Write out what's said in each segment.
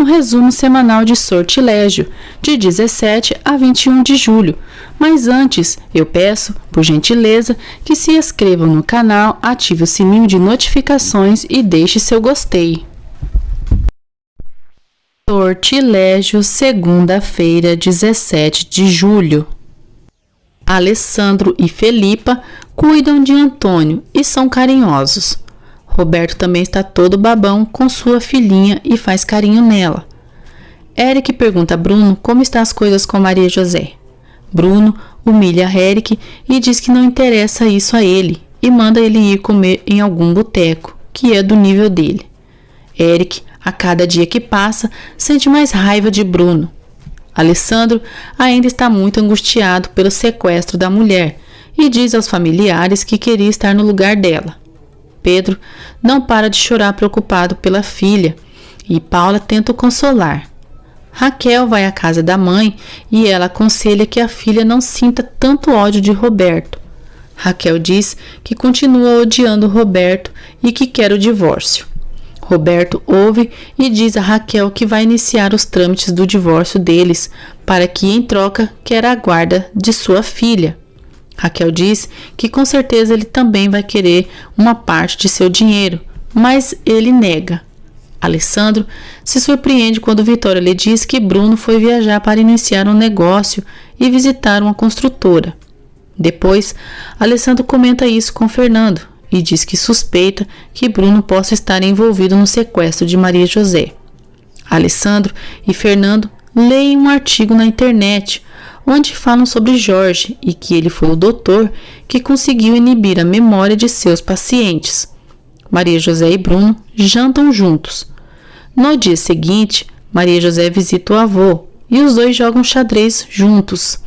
no resumo semanal de Sortilégio, de 17 a 21 de julho. Mas antes, eu peço, por gentileza, que se inscrevam no canal, ative o sininho de notificações e deixe seu gostei. Sortilégio, segunda-feira, 17 de julho. Alessandro e Felipa cuidam de Antônio e são carinhosos. Roberto também está todo babão com sua filhinha e faz carinho nela. Eric pergunta a Bruno como estão as coisas com Maria José. Bruno humilha Eric e diz que não interessa isso a ele e manda ele ir comer em algum boteco, que é do nível dele. Eric, a cada dia que passa, sente mais raiva de Bruno. Alessandro ainda está muito angustiado pelo sequestro da mulher e diz aos familiares que queria estar no lugar dela. Pedro não para de chorar preocupado pela filha e Paula tenta o consolar. Raquel vai à casa da mãe e ela aconselha que a filha não sinta tanto ódio de Roberto. Raquel diz que continua odiando Roberto e que quer o divórcio. Roberto ouve e diz a Raquel que vai iniciar os trâmites do divórcio deles, para que, em troca, quer a guarda de sua filha. Raquel diz que com certeza ele também vai querer uma parte de seu dinheiro, mas ele nega. Alessandro se surpreende quando Vitória lhe diz que Bruno foi viajar para iniciar um negócio e visitar uma construtora. Depois, Alessandro comenta isso com Fernando e diz que suspeita que Bruno possa estar envolvido no sequestro de Maria José. Alessandro e Fernando leem um artigo na internet onde falam sobre Jorge e que ele foi o doutor que conseguiu inibir a memória de seus pacientes. Maria José e Bruno jantam juntos. No dia seguinte, Maria José visita o avô e os dois jogam xadrez juntos.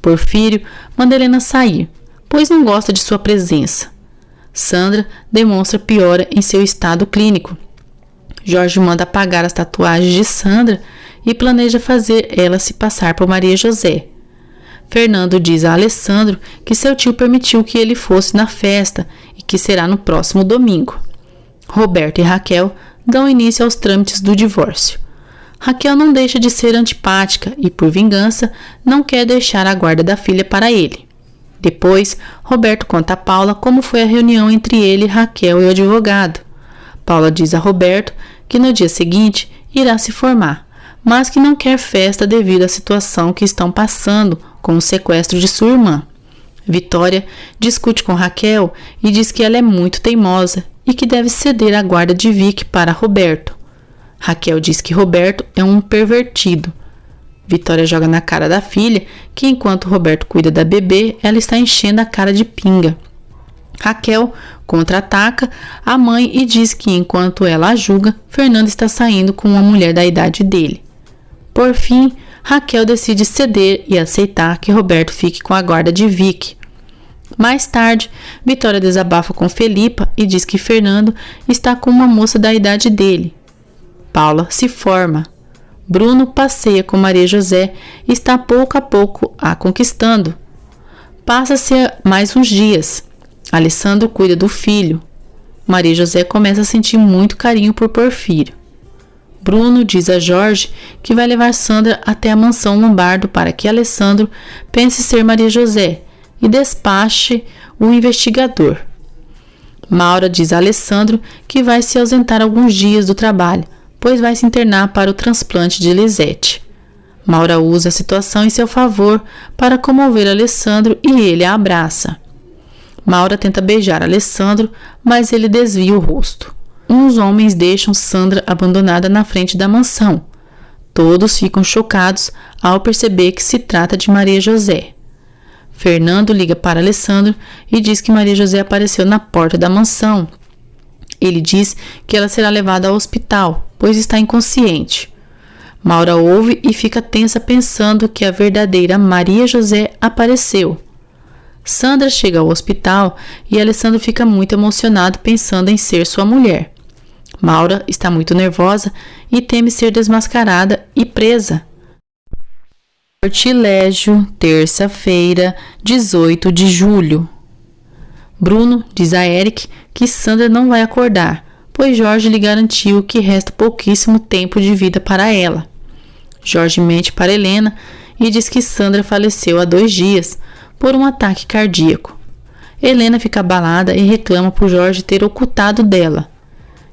Porfírio manda Helena sair, pois não gosta de sua presença. Sandra demonstra piora em seu estado clínico. Jorge manda apagar as tatuagens de Sandra e planeja fazer ela se passar por Maria José. Fernando diz a Alessandro que seu tio permitiu que ele fosse na festa e que será no próximo domingo. Roberto e Raquel dão início aos trâmites do divórcio. Raquel não deixa de ser antipática e, por vingança, não quer deixar a guarda da filha para ele. Depois, Roberto conta a Paula como foi a reunião entre ele, Raquel e o advogado. Paula diz a Roberto que no dia seguinte irá se formar, mas que não quer festa devido à situação que estão passando com o sequestro de sua irmã. Vitória discute com Raquel e diz que ela é muito teimosa e que deve ceder a guarda de Vicky para Roberto. Raquel diz que Roberto é um pervertido. Vitória joga na cara da filha que enquanto Roberto cuida da bebê, ela está enchendo a cara de pinga. Raquel contra-ataca a mãe e diz que enquanto ela a julga, Fernando está saindo com uma mulher da idade dele. Por fim, Raquel decide ceder e aceitar que Roberto fique com a guarda de Vicky. Mais tarde, Vitória desabafa com Felipa e diz que Fernando está com uma moça da idade dele. Paula se forma. Bruno passeia com Maria José e está pouco a pouco a conquistando. Passa-se mais uns dias. Alessandro cuida do filho. Maria José começa a sentir muito carinho por Porfírio. Bruno diz a Jorge que vai levar Sandra até a mansão Lombardo para que Alessandro pense ser Maria José e despache o investigador. Maura diz a Alessandro que vai se ausentar alguns dias do trabalho, pois vai se internar para o transplante de Lisete. Maura usa a situação em seu favor para comover Alessandro e ele a abraça. Maura tenta beijar Alessandro, mas ele desvia o rosto. Uns homens deixam Sandra abandonada na frente da mansão. Todos ficam chocados ao perceber que se trata de Maria José. Fernando liga para Alessandro e diz que Maria José apareceu na porta da mansão. Ele diz que ela será levada ao hospital, pois está inconsciente. Maura ouve e fica tensa pensando que a verdadeira Maria José apareceu. Sandra chega ao hospital e Alessandro fica muito emocionado pensando em ser sua mulher. Maura está muito nervosa e teme ser desmascarada e presa. Sortilégio, terça-feira, 18 de julho. Bruno diz a Eric que Sandra não vai acordar, pois Jorge lhe garantiu que resta pouquíssimo tempo de vida para ela. Jorge mente para Helena e diz que Sandra faleceu há 2 dias por um ataque cardíaco. Helena fica abalada e reclama por Jorge ter ocultado dela.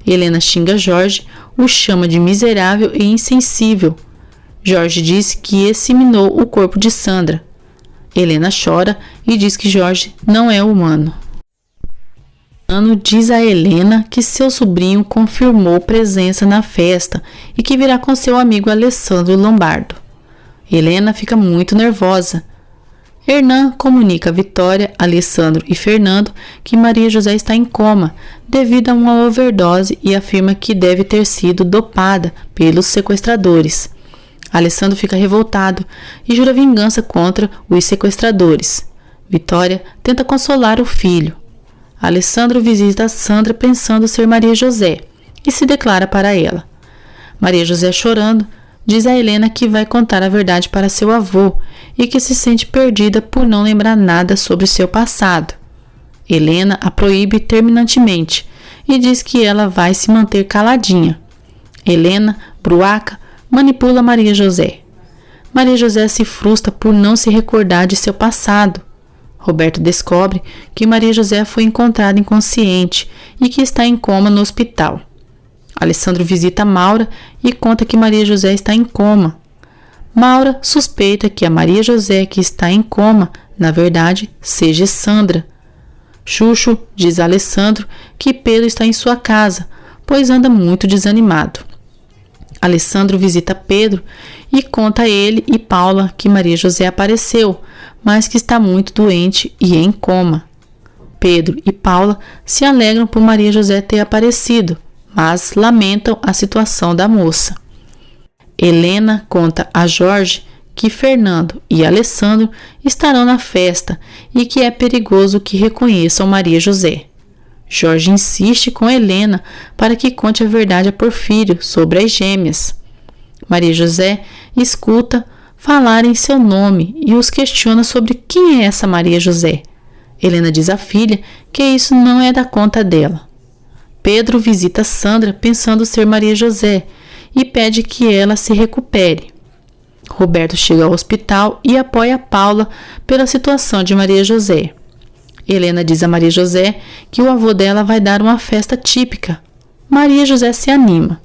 Helena xinga Jorge, o chama de miserável e insensível. Jorge diz que examinou o corpo de Sandra. Helena chora e diz que Jorge não é humano. Ano diz a Helena que seu sobrinho confirmou presença na festa e que virá com seu amigo Alessandro Lombardo. Helena fica muito nervosa. Hernan comunica a Vitória, Alessandro e Fernando que Maria José está em coma devido a uma overdose e afirma que deve ter sido dopada pelos sequestradores. Alessandro fica revoltado e jura vingança contra os sequestradores. Vitória tenta consolar o filho. Alessandro visita Sandra pensando ser Maria José e se declara para ela. Maria José, chorando, diz a Helena que vai contar a verdade para seu avô e que se sente perdida por não lembrar nada sobre seu passado. Helena a proíbe terminantemente e diz que ela vai se manter caladinha. Helena, bruaca, manipula Maria José. Maria José se frustra por não se recordar de seu passado. Roberto descobre que Maria José foi encontrada inconsciente e que está em coma no hospital. Alessandro visita Maura e conta que Maria José está em coma. Maura suspeita que a Maria José que está em coma, na verdade, seja Sandra. Chuchu diz a Alessandro que Pedro está em sua casa, pois anda muito desanimado. Alessandro visita Pedro e conta a ele e Paula que Maria José apareceu, mas que está muito doente e em coma. Pedro e Paula se alegram por Maria José ter aparecido, mas lamentam a situação da moça. Helena conta a Jorge que Fernando e Alessandro estarão na festa e que é perigoso que reconheçam Maria José. Jorge insiste com Helena para que conte a verdade a Porfírio sobre as gêmeas. Maria José escuta falarem seu nome e os questiona sobre quem é essa Maria José. Helena diz à filha que isso não é da conta dela. Pedro visita Sandra pensando ser Maria José e pede que ela se recupere. Roberto chega ao hospital e apoia Paula pela situação de Maria José. Helena diz a Maria José que o avô dela vai dar uma festa típica. Maria José se anima.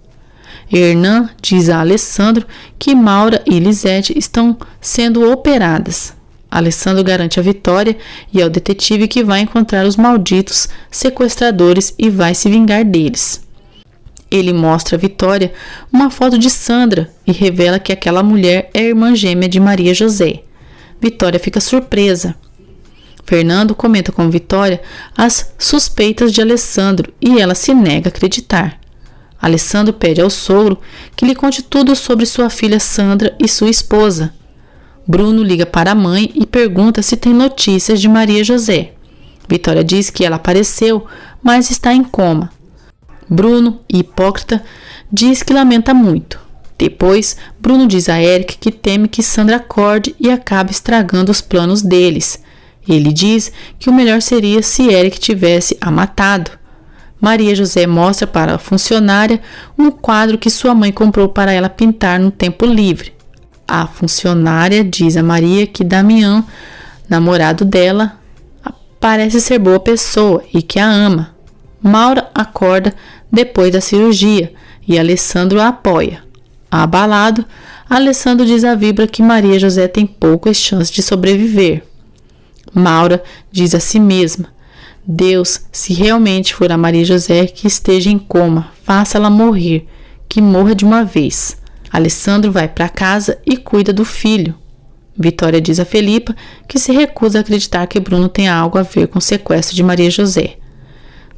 Hernan diz a Alessandro que Maura e Lisete estão sendo operadas. Alessandro garante a vitória e ao detetive que vai encontrar os malditos sequestradores e vai se vingar deles. Ele mostra a Vitória uma foto de Sandra e revela que aquela mulher é a irmã gêmea de Maria José. Vitória fica surpresa. Fernando comenta com Vitória as suspeitas de Alessandro e ela se nega a acreditar. Alessandro pede ao sogro que lhe conte tudo sobre sua filha Sandra e sua esposa. Bruno liga para a mãe e pergunta se tem notícias de Maria José. Vitória diz que ela apareceu, mas está em coma. Bruno, hipócrita, diz que lamenta muito. Depois, Bruno diz a Eric que teme que Sandra acorde e acabe estragando os planos deles. Ele diz que o melhor seria se Eric tivesse a matado. Maria José mostra para a funcionária um quadro que sua mãe comprou para ela pintar no tempo livre. A funcionária diz a Maria que Damião, namorado dela, parece ser boa pessoa e que a ama. Maura acorda depois da cirurgia e Alessandro a apoia. Abalado, Alessandro diz a Vibra que Maria José tem poucas chances de sobreviver. Maura diz a si mesma: Deus, se realmente for a Maria José que esteja em coma, faça ela morrer, que morra de uma vez. Alessandro vai para casa e cuida do filho. Vitória diz a Felipa que se recusa a acreditar que Bruno tenha algo a ver com o sequestro de Maria José.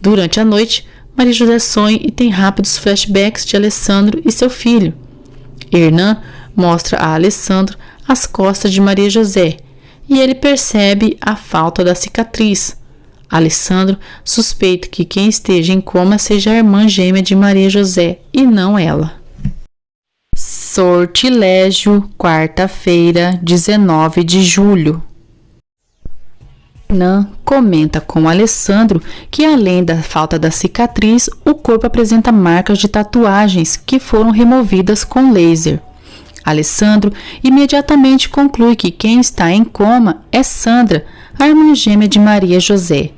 Durante a noite, Maria José sonha e tem rápidos flashbacks de Alessandro e seu filho. Hernan mostra a Alessandro as costas de Maria José e ele percebe a falta da cicatriz. Alessandro suspeita que quem esteja em coma seja a irmã gêmea de Maria José e não ela. Sortilégio, quarta-feira, 19 de julho. Nan comenta com Alessandro que, além da falta da cicatriz, o corpo apresenta marcas de tatuagens que foram removidas com laser. Alessandro imediatamente conclui que quem está em coma é Sandra, a irmã gêmea de Maria José.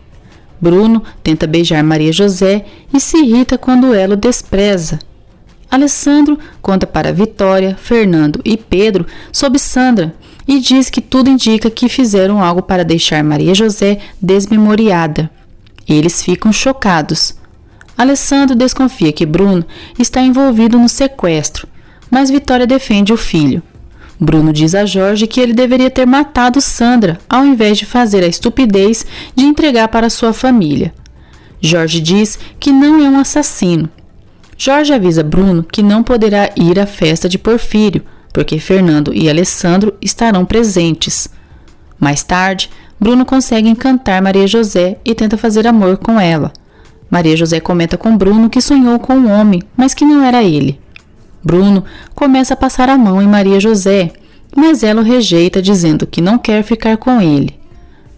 Bruno tenta beijar Maria José e se irrita quando ela o despreza. Alessandro conta para Vitória, Fernando e Pedro sobre Sandra e diz que tudo indica que fizeram algo para deixar Maria José desmemoriada. Eles ficam chocados. Alessandro desconfia que Bruno está envolvido no sequestro, mas Vitória defende o filho. Bruno diz a Jorge que ele deveria ter matado Sandra, ao invés de fazer a estupidez de entregar para sua família. Jorge diz que não é um assassino. Jorge avisa Bruno que não poderá ir à festa de Porfírio, porque Fernando e Alessandro estarão presentes. Mais tarde, Bruno consegue encantar Maria José e tenta fazer amor com ela. Maria José comenta com Bruno que sonhou com um homem, mas que não era ele. Bruno começa a passar a mão em Maria José, mas ela o rejeita, dizendo que não quer ficar com ele.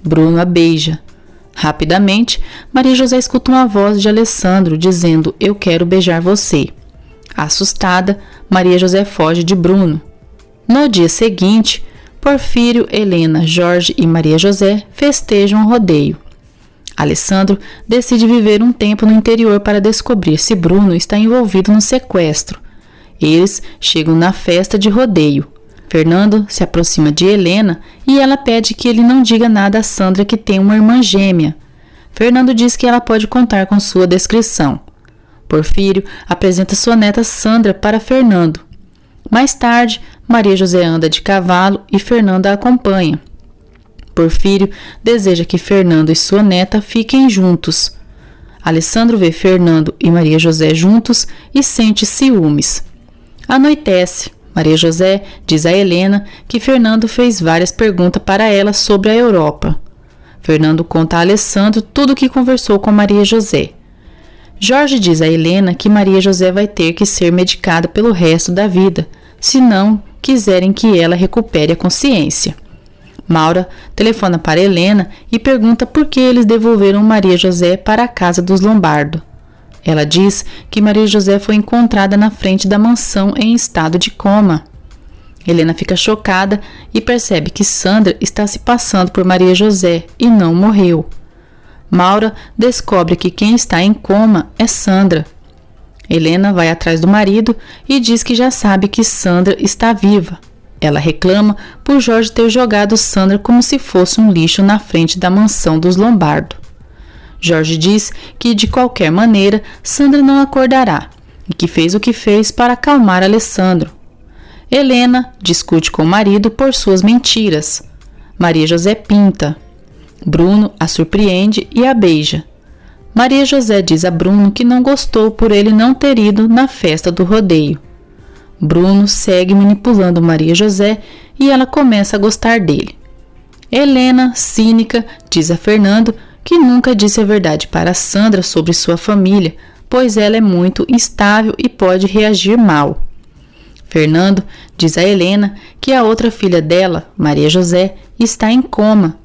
Bruno a beija. Rapidamente, Maria José escuta uma voz de Alessandro dizendo: "Eu quero beijar você." Assustada, Maria José foge de Bruno. No dia seguinte, Porfírio, Helena, Jorge e Maria José festejam o rodeio. Alessandro decide viver um tempo no interior para descobrir se Bruno está envolvido no sequestro. Eles chegam na festa de rodeio. Fernando se aproxima de Helena e ela pede que ele não diga nada a Sandra, que tem uma irmã gêmea. Fernando diz que ela pode contar com sua descrição. Porfírio apresenta sua neta Sandra para Fernando. Mais tarde, Maria José anda de cavalo e Fernando a acompanha. Porfírio deseja que Fernando e sua neta fiquem juntos. Alessandro vê Fernando e Maria José juntos e sente ciúmes. Anoitece. Maria José diz a Helena que Fernando fez várias perguntas para ela sobre a Europa. Fernando conta a Alessandro tudo o que conversou com Maria José. Jorge diz a Helena que Maria José vai ter que ser medicada pelo resto da vida, se não quiserem que ela recupere a consciência. Maura telefona para Helena e pergunta por que eles devolveram Maria José para a casa dos Lombardo. Ela diz que Maria José foi encontrada na frente da mansão em estado de coma. Helena fica chocada e percebe que Sandra está se passando por Maria José e não morreu. Maura descobre que quem está em coma é Sandra. Helena vai atrás do marido e diz que já sabe que Sandra está viva. Ela reclama por Jorge ter jogado Sandra como se fosse um lixo na frente da mansão dos Lombardo. Jorge diz que, de qualquer maneira, Sandra não acordará e que fez o que fez para acalmar Alessandro. Helena discute com o marido por suas mentiras. Maria José pinta. Bruno a surpreende e a beija. Maria José diz a Bruno que não gostou por ele não ter ido na festa do rodeio. Bruno segue manipulando Maria José e ela começa a gostar dele. Helena, cínica, diz a Fernando que nunca disse a verdade para Sandra sobre sua família, pois ela é muito instável e pode reagir mal. Fernando diz a Helena que a outra filha dela, Maria José, está em coma.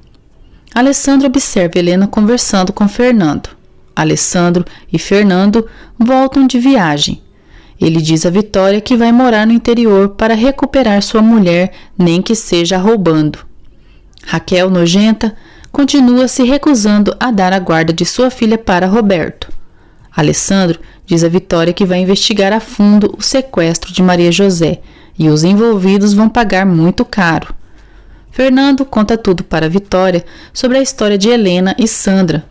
Alessandro observa Helena conversando com Fernando. Alessandro e Fernando voltam de viagem. Ele diz a Vitória que vai morar no interior para recuperar sua mulher, nem que seja roubando. Raquel, nojenta, continua se recusando a dar a guarda de sua filha para Roberto. Alessandro diz a Vitória que vai investigar a fundo o sequestro de Maria José e os envolvidos vão pagar muito caro. Fernando conta tudo para Vitória sobre a história de Helena e Sandra.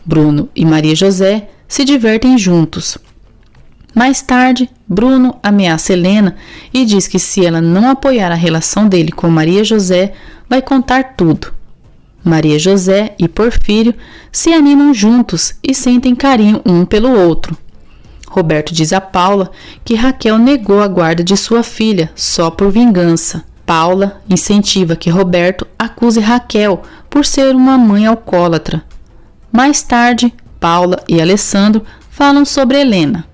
Bruno e Maria José se divertem juntos. Mais tarde, Bruno ameaça Helena e diz que se ela não apoiar a relação dele com Maria José, vai contar tudo. Maria José e Porfírio se animam juntos e sentem carinho um pelo outro. Roberto diz a Paula que Raquel negou a guarda de sua filha só por vingança. Paula incentiva que Roberto acuse Raquel por ser uma mãe alcoólatra. Mais tarde, Paula e Alessandro falam sobre Helena.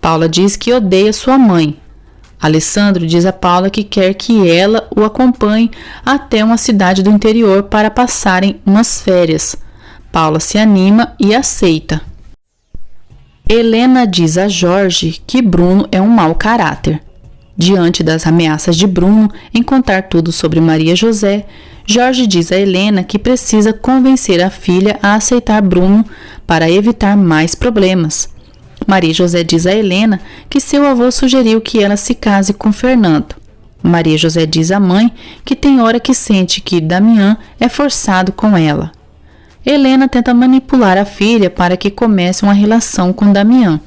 Paula diz que odeia sua mãe. Alessandro diz a Paula que quer que ela o acompanhe até uma cidade do interior para passarem umas férias. Paula se anima e aceita. Helena diz a Jorge que Bruno é um mau caráter. Diante das ameaças de Bruno em contar tudo sobre Maria José, Jorge diz a Helena que precisa convencer a filha a aceitar Bruno para evitar mais problemas. Maria José diz a Helena que seu avô sugeriu que ela se case com Fernando. Maria José diz à mãe que tem hora que sente que Damião é forçado com ela. Helena tenta manipular a filha para que comece uma relação com Damião.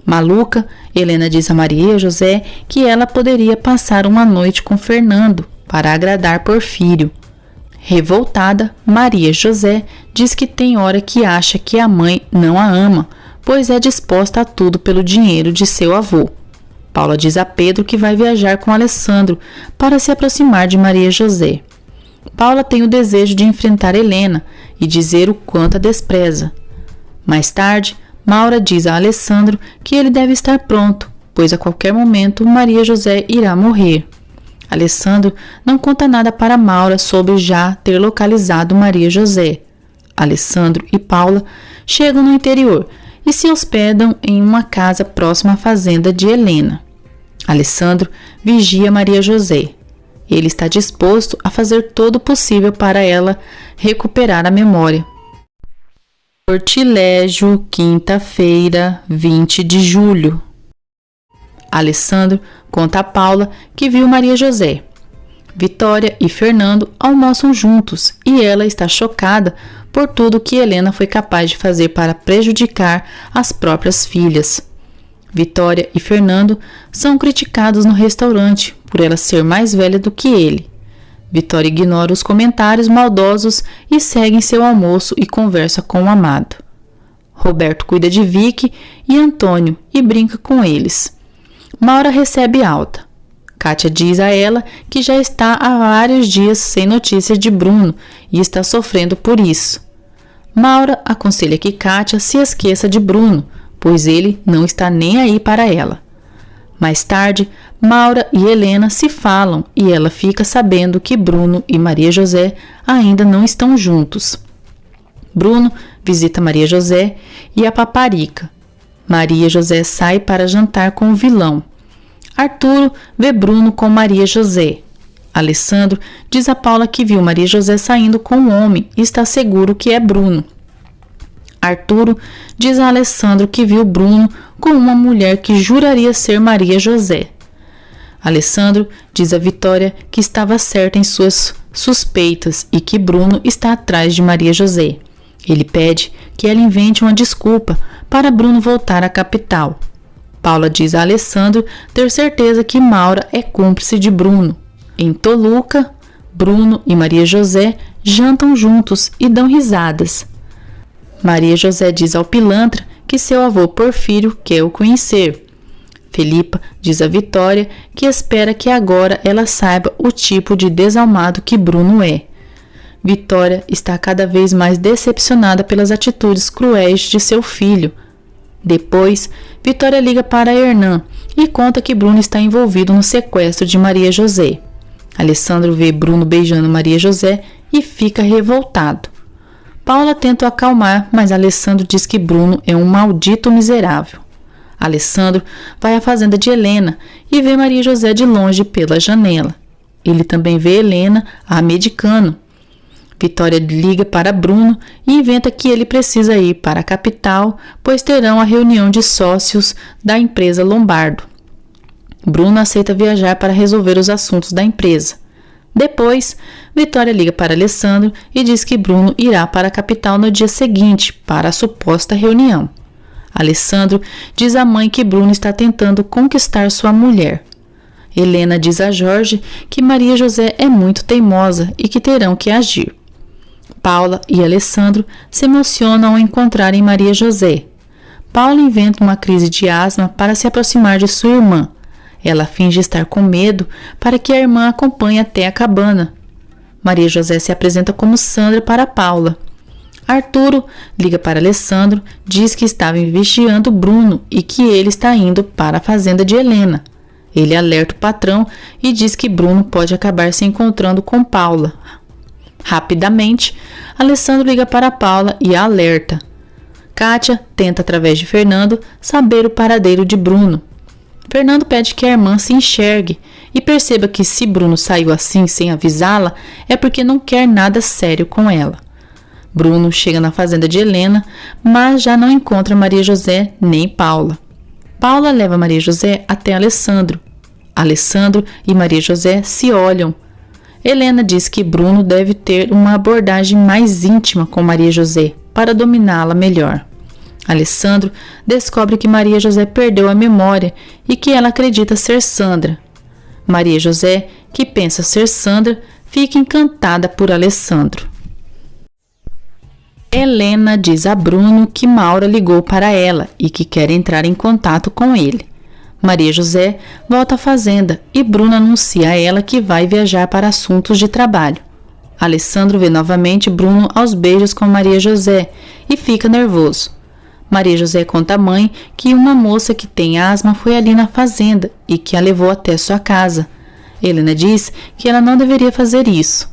Maluca, Helena diz a Maria José que ela poderia passar uma noite com Fernando para agradar Porfírio. Revoltada, Maria José diz que tem hora que acha que a mãe não a ama, pois é disposta a tudo pelo dinheiro de seu avô. Paula diz a Pedro que vai viajar com Alessandro para se aproximar de Maria José. Paula tem o desejo de enfrentar Helena e dizer o quanto a despreza. Mais tarde, Maura diz a Alessandro que ele deve estar pronto, pois a qualquer momento Maria José irá morrer. Alessandro não conta nada para Maura sobre já ter localizado Maria José. Alessandro e Paula chegam no interior e se hospedam em uma casa próxima à fazenda de Helena. Alessandro vigia Maria José. Ele está disposto a fazer todo o possível para ela recuperar a memória. Sortilégio, quinta-feira, 20 de julho. Alessandro conta a Paula que viu Maria José. Vitória e Fernando almoçam juntos e ela está chocada por tudo que Helena foi capaz de fazer para prejudicar as próprias filhas. Vitória e Fernando são criticados no restaurante por ela ser mais velha do que ele. Vitória ignora os comentários maldosos e segue em seu almoço e conversa com o amado. Roberto cuida de Vicky e Antônio e brinca com eles. Maura recebe alta. Kátia diz a ela que já está há vários dias sem notícias de Bruno e está sofrendo por isso. Maura aconselha que Kátia se esqueça de Bruno, pois ele não está nem aí para ela. Mais tarde, Maura e Helena se falam e ela fica sabendo que Bruno e Maria José ainda não estão juntos. Bruno visita Maria José e a Paparica. Maria José sai para jantar com o vilão. Arturo vê Bruno com Maria José. Alessandro diz a Paula que viu Maria José saindo com um homem e está seguro que é Bruno. Arturo diz a Alessandro que viu Bruno com uma mulher que juraria ser Maria José. Alessandro diz a Vitória que estava certa em suas suspeitas e que Bruno está atrás de Maria José. Ele pede que ela invente uma desculpa para Bruno voltar à capital. Paula diz a Alessandro ter certeza que Maura é cúmplice de Bruno. Em Toluca, Bruno e Maria José jantam juntos e dão risadas. Maria José diz ao pilantra que seu avô Porfírio quer o conhecer. Felipa diz a Vitória que espera que agora ela saiba o tipo de desalmado que Bruno é. Vitória está cada vez mais decepcionada pelas atitudes cruéis de seu filho. Depois, Vitória liga para Hernan e conta que Bruno está envolvido no sequestro de Maria José. Alessandro vê Bruno beijando Maria José e fica revoltado. Paula tenta o acalmar, mas Alessandro diz que Bruno é um maldito miserável. Alessandro vai à fazenda de Helena e vê Maria José de longe pela janela. Ele também vê Helena a medicando. Vitória liga para Bruno e inventa que ele precisa ir para a capital, pois terão a reunião de sócios da empresa Lombardo. Bruno aceita viajar para resolver os assuntos da empresa. Depois, Vitória liga para Alessandro e diz que Bruno irá para a capital no dia seguinte para a suposta reunião. Alessandro diz à mãe que Bruno está tentando conquistar sua mulher. Helena diz a Jorge que Maria José é muito teimosa e que terão que agir. Paula e Alessandro se emocionam ao encontrarem Maria José. Paula inventa uma crise de asma para se aproximar de sua irmã. Ela finge estar com medo para que a irmã a acompanhe até a cabana. Maria José se apresenta como Sandra para Paula. Arturo liga para Alessandro, diz que estava vigiando Bruno e que ele está indo para a fazenda de Helena. Ele alerta o patrão e diz que Bruno pode acabar se encontrando com Paula. Rapidamente, Alessandro liga para Paula e a alerta. Kátia tenta, através de Fernando, saber o paradeiro de Bruno. Fernando pede que a irmã se enxergue e perceba que se Bruno saiu assim sem avisá-la, é porque não quer nada sério com ela. Bruno chega na fazenda de Helena, mas já não encontra Maria José nem Paula. Paula leva Maria José até Alessandro. Alessandro e Maria José se olham. Helena diz que Bruno deve ter uma abordagem mais íntima com Maria José para dominá-la melhor. Alessandro descobre que Maria José perdeu a memória e que ela acredita ser Sandra. Maria José, que pensa ser Sandra, fica encantada por Alessandro. Helena diz a Bruno que Maura ligou para ela e que quer entrar em contato com ele. Maria José volta à fazenda e Bruno anuncia a ela que vai viajar para assuntos de trabalho. Alessandro vê novamente Bruno aos beijos com Maria José e fica nervoso. Maria José conta à mãe que uma moça que tem asma foi ali na fazenda e que a levou até sua casa. Helena diz que ela não deveria fazer isso.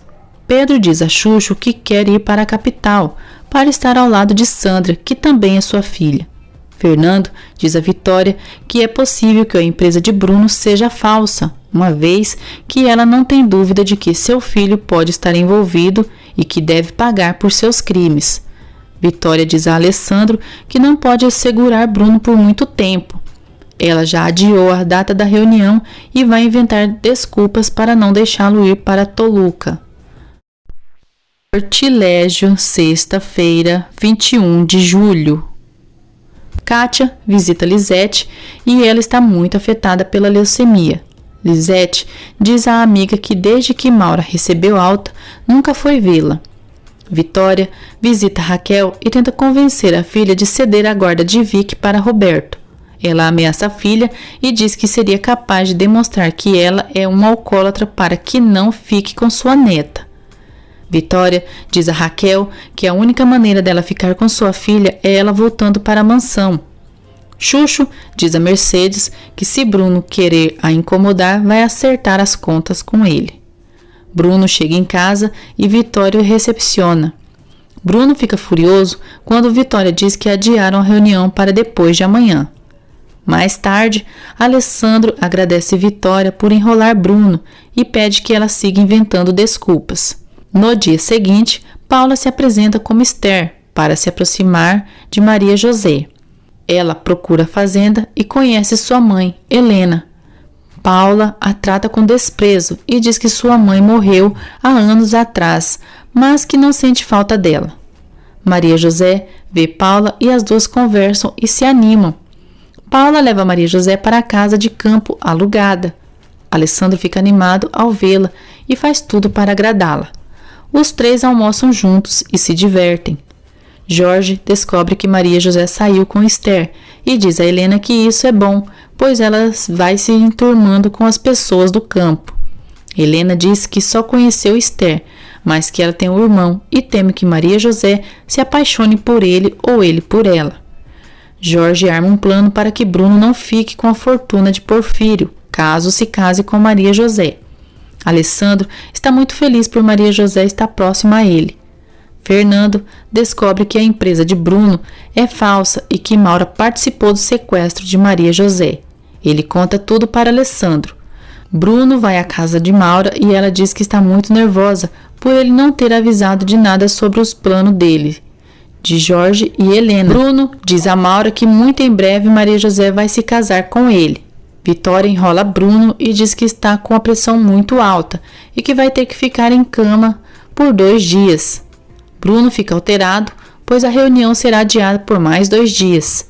Pedro diz a Xuxo que quer ir para a capital para estar ao lado de Sandra, que também é sua filha. Fernando diz a Vitória que é possível que a empresa de Bruno seja falsa, uma vez que ela não tem dúvida de que seu filho pode estar envolvido e que deve pagar por seus crimes. Vitória diz a Alessandro que não pode segurar Bruno por muito tempo. Ela já adiou a data da reunião e vai inventar desculpas para não deixá-lo ir para Toluca. Sortilégio, sexta-feira, 21 de julho. Kátia visita Lisete e ela está muito afetada pela leucemia. Lisete diz à amiga que desde que Maura recebeu alta, nunca foi vê-la. Vitória visita Raquel e tenta convencer a filha de ceder a guarda de Vicky para Roberto. Ela ameaça a filha e diz que seria capaz de demonstrar que ela é uma alcoólatra para que não fique com sua neta. Vitória diz a Raquel que a única maneira dela ficar com sua filha é ela voltando para a mansão. Xuxo diz a Mercedes que se Bruno querer a incomodar, vai acertar as contas com ele. Bruno chega em casa e Vitória o recepciona. Bruno fica furioso quando Vitória diz que adiaram a reunião para depois de amanhã. Mais tarde, Alessandro agradece Vitória por enrolar Bruno e pede que ela siga inventando desculpas. No dia seguinte, Paula se apresenta como Esther para se aproximar de Maria José. Ela procura a fazenda e conhece sua mãe, Helena. Paula a trata com desprezo e diz que sua mãe morreu há anos atrás, mas que não sente falta dela. Maria José vê Paula e as duas conversam e se animam. Paula leva Maria José para a casa de campo alugada. Alessandro fica animado ao vê-la e faz tudo para agradá-la. Os três almoçam juntos e se divertem. Jorge descobre que Maria José saiu com Esther e diz a Helena que isso é bom, pois ela vai se enturmando com as pessoas do campo. Helena diz que só conheceu Esther, mas que ela tem um irmão e teme que Maria José se apaixone por ele ou ele por ela. Jorge arma um plano para que Bruno não fique com a fortuna de Porfírio, caso se case com Maria José. Alessandro está muito feliz por Maria José estar próxima a ele. Fernando descobre que a empresa de Bruno é falsa e que Maura participou do sequestro de Maria José. Ele conta tudo para Alessandro. Bruno vai à casa de Maura e ela diz que está muito nervosa por ele não ter avisado de nada sobre os planos dele, de Jorge e Helena. Bruno diz a Maura que muito em breve Maria José vai se casar com ele. Vitória enrola Bruno e diz que está com a pressão muito alta e que vai ter que ficar em cama por 2 dias. Bruno fica alterado, pois a reunião será adiada por mais 2 dias.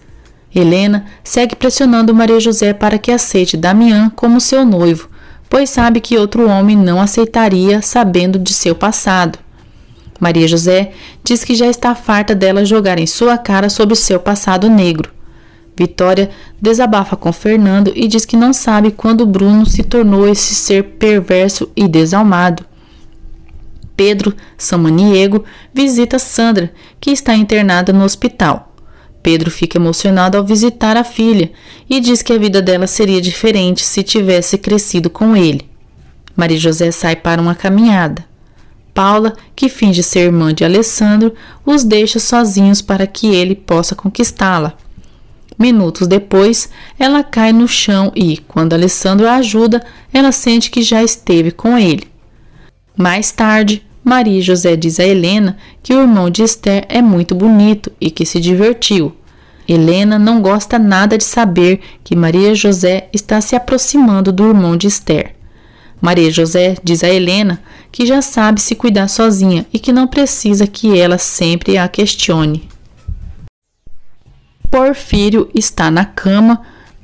Helena segue pressionando Maria José para que aceite Damião como seu noivo, pois sabe que outro homem não aceitaria sabendo de seu passado. Maria José diz que já está farta dela jogar em sua cara sobre seu passado negro. Vitória desabafa com Fernando e diz que não sabe quando Bruno se tornou esse ser perverso e desalmado. Pedro Samaniego visita Sandra, que está internada no hospital. Pedro fica emocionado ao visitar a filha e diz que a vida dela seria diferente se tivesse crescido com ele. Maria José sai para uma caminhada. Paula, que finge ser irmã de Alessandro, os deixa sozinhos para que ele possa conquistá-la. Minutos depois, ela cai no chão e, quando Alessandro a ajuda, ela sente que já esteve com ele. Mais tarde, Maria José diz a Helena que o irmão de Esther é muito bonito e que se divertiu. Helena não gosta nada de saber que Maria José está se aproximando do irmão de Esther. Maria José diz a Helena que já sabe se cuidar sozinha e que não precisa que ela sempre a questione. Porfírio está na cama,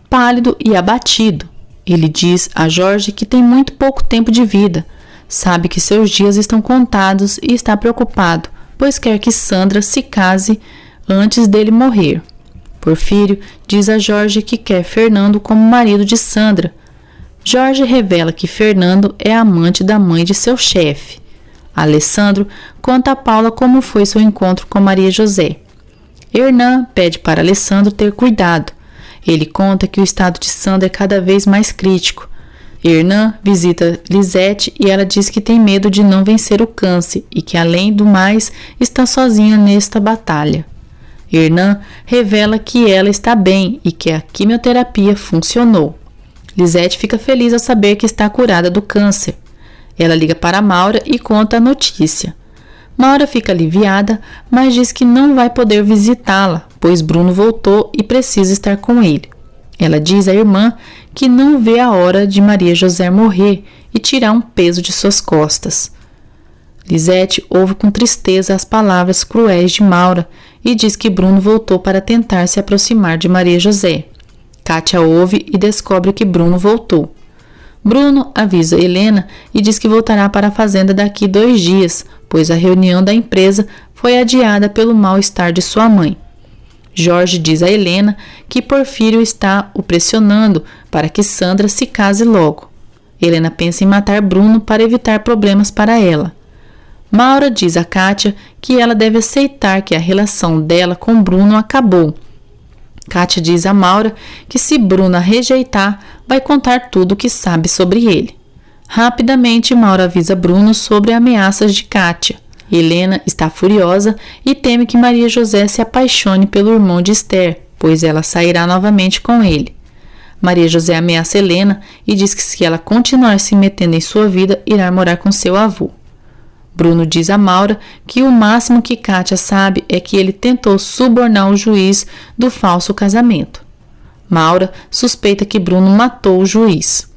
pálido e abatido. Ele diz a Jorge que tem muito pouco tempo de vida, sabe que seus dias estão contados e está preocupado, pois quer que Sandra se case antes dele morrer. Porfírio diz a Jorge que quer Fernando como marido de Sandra. Jorge revela que Fernando é amante da mãe de seu chefe. Alessandro conta a Paula como foi seu encontro com Maria José. Hernan pede para Alessandro ter cuidado. Ele conta que o estado de Sandra é cada vez mais crítico. Hernan visita Lisete e ela diz que tem medo de não vencer o câncer e que, além do mais, está sozinha nesta batalha. Hernan revela que ela está bem e que a quimioterapia funcionou. Lisete fica feliz ao saber que está curada do câncer. Ela liga para Maura e conta a notícia. Maura fica aliviada, mas diz que não vai poder visitá-la, pois Bruno voltou e precisa estar com ele. Ela diz à irmã que não vê a hora de Maria José morrer e tirar um peso de suas costas. Lisete ouve com tristeza as palavras cruéis de Maura e diz que Bruno voltou para tentar se aproximar de Maria José. Kátia ouve e descobre que Bruno voltou. Bruno avisa Helena e diz que voltará para a fazenda daqui 2 dias, pois a reunião da empresa foi adiada pelo mal-estar de sua mãe. Jorge diz a Helena que Porfírio está o pressionando para que Sandra se case logo. Helena pensa em matar Bruno para evitar problemas para ela. Maura diz a Kátia que ela deve aceitar que a relação dela com Bruno acabou. Kátia diz a Maura que se Bruno a rejeitar, vai contar tudo o que sabe sobre ele. Rapidamente, Maura avisa Bruno sobre ameaças de Kátia. Helena está furiosa e teme que Maria José se apaixone pelo irmão de Esther, pois ela sairá novamente com ele. Maria José ameaça Helena e diz que se ela continuar se metendo em sua vida, irá morar com seu avô. Bruno diz a Maura que o máximo que Kátia sabe é que ele tentou subornar o juiz do falso casamento. Maura suspeita que Bruno matou o juiz.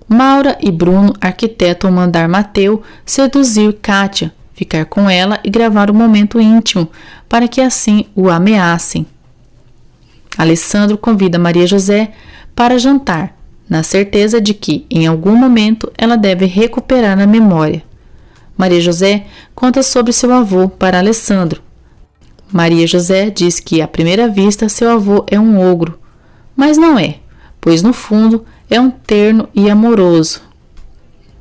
Maura e Bruno arquitetam mandar Mateu seduzir Kátia, ficar com ela e gravar um momento íntimo para que assim o ameacem. Alessandro convida Maria José para jantar, na certeza de que, em algum momento, ela deve recuperar a memória. Maria José conta sobre seu avô para Alessandro. Maria José diz que, à primeira vista, seu avô é um ogro, mas não é, pois no fundo é um terno e amoroso.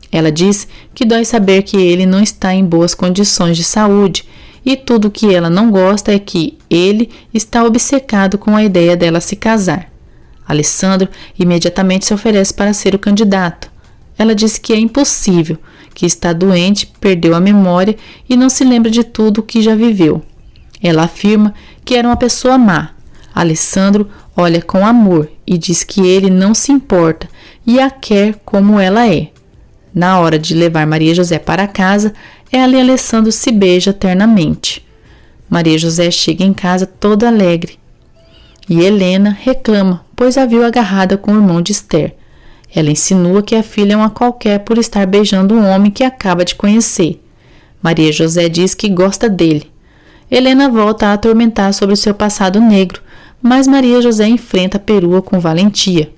Ela diz que dói saber que ele não está em boas condições de saúde e tudo o que ela não gosta é que ele está obcecado com a ideia dela se casar. Alessandro imediatamente se oferece para ser o candidato. Ela diz que é impossível, que está doente, perdeu a memória e não se lembra de tudo o que já viveu. Ela afirma que era uma pessoa má. Alessandro olha com amor e diz que ele não se importa e a quer como ela é. Na hora de levar Maria José para casa, ela e Alessandro se beijam ternamente. Maria José chega em casa toda alegre. E Helena reclama, pois a viu agarrada com o irmão de Esther. Ela insinua que a filha é uma qualquer por estar beijando um homem que acaba de conhecer. Maria José diz que gosta dele. Helena volta a atormentar sobre seu passado negro, mas Maria José enfrenta a perua com valentia.